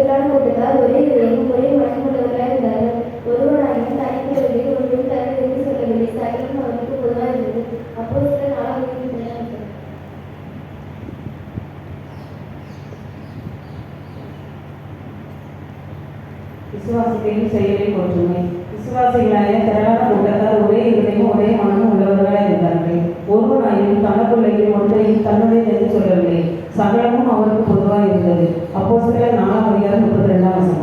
திரளான கூட்டத்தார் ஒரே இதயமும் ஒரே மனமுள்ளவர்களாய் இருந்தார்கள். ஒருவனாகிலும் தனித்தவர்களை ஒன்றும் தனது என்று சொல்லவில்லை. சகலமும் அவர்களுக்கு பொதுவாக இருந்தது. அப்போஸ்தலர் 4:13. விசுவாசத்தையும் செயலில் ஒற்றுமை. விசுவாசிகளாய திரளான கூட்டத்தார் ஒரே இதயமும் ஒரே மனமும் உள்ளவர்களாய் இருந்தார்கள். ஒருவனாயினும் தனக்குள்ளேயும் ஒன்றையும் தன்னுடையது என்று சொல்லவில்லை. சகலமும் அவருக்கு பொதுவாக இருந்தது. அப்போஸ்தலர் 4:32.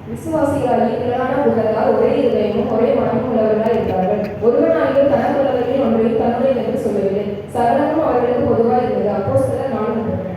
விசுவாசிகளாகிய திரளான கூட்டத்தார் ஒரே இதயமும் ஒரே மனமும் உள்ளவர்களாய் இருந்தார்கள். ஒருவனாகிலும் தனக்குள்ளவர்களில் ஒன்றையும் தன்னுடையது என்று சொல்லவில்லை. சகலமும் அவர்களுக்கு பொதுவாக இருந்தது. அப்போஸ்தலர் 4:32.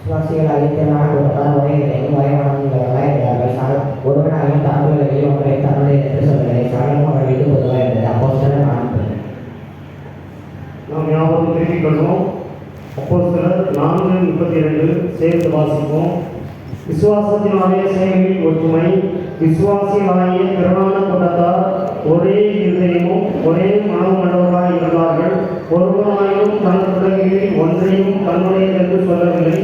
விசுவாசிகளாகிய திரளான கூட்டத்தார் ஒரே இதயமும் ஒரே மனமுள்ளவர்களாய் இருந்தார்கள். ஒருவனாகிலும் தனக்குள்ளவர்களில் ஒன்றையும் தன்னுடையது என்று சொல்லவில்லை. சகலமும் அவர்களுக்கு பொதுவாக இருந்தது. அப்போஸ்தலர் 4:32. நாம் ஞாபகம் திருப்பிக் கொள்வோம். அப்போஸ்தலர் 4:32 சேர்த்து வாசிப்போம். விசுவாசத்தினாலே செயலில் ஒற்றுமை. விசுவாசிகளாகிய திரளான கூட்டத்தார் ஒரே இருதயமும் ஒரே மனமுள்ளவர்களாய் இருந்தார்கள். ஒருவனாயினும் தனக்குள்ளவர்களில் ஒன்றையும் தன்னுடையது என்று சொல்லவில்லை.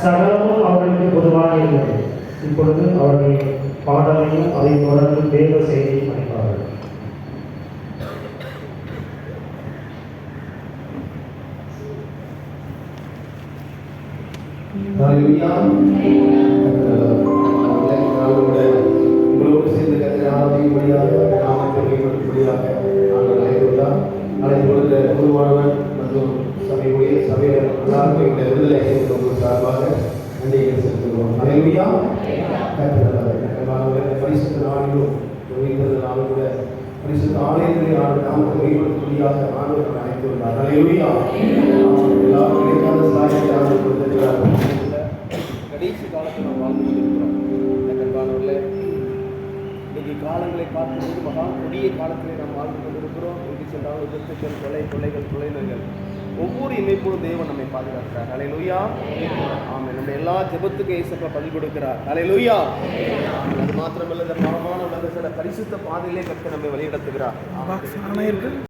சகலமும் அவர்களுக்கு பொதுவாக இருந்தது. இப்பொழுது அவர்கள் பாடலையும் அதை தொடர்ந்து தேவ செய்தியை படிப்பார்கள். உங்களோடு சேர்ந்து கத்திர ஆராதிக்கும்படியாக நாமத்தை மேம்படுத்தும்படியாக நாங்கள் அழைத்துள்ளார். அழைத்துள்ள குருவானவர் மற்றும் சபையர் எல்லாருக்கும் எங்களுடைய விடுதலை உங்களுக்கு சார்பாக நன்றியை செலுத்துகிறோம். அல்லேலூயா. பரிசுத்த நாளிலும் நாளும் கூட பரிசுத்த ஆலயத்திலே நாமத்தை மேம்படுத்தும்படியாக ஆண்டவர் அழைத்துள்ளார். அல்லேலூயா. எல்லாரும் கிடைக்காத சாயத்தை ஆண்டு கொடுத்திருக்கிறார்கள். கடைசி காலத்தில் நாம் வாழ்ந்து கொண்டிருக்கிறோம். இன்னைக்கு காலங்களை பார்க்கும்போது மகா கொடிய காலத்திலே நாம் வாழ்ந்து கொண்டிருக்கிறோம். எங்கு சென்றாலும் விபத்துக்கள், கொலைகள், ஒவ்வொரு இமைப்போடும் தேவன் நம்மை பாதுகாக்கிறார். அல்லேலூயா. ஆமென். நம்முடைய எல்லா ஜெபத்துக்கும் இயேசுப்பா பதில் கொடுக்கிறார். அல்லேலூயா. அது மாத்திரமல்ல, இந்த மரமான உலகத்தில் பரிசுத்த பாதையிலே கர்த்தர் நம்மை வழிநடத்துகிறார்.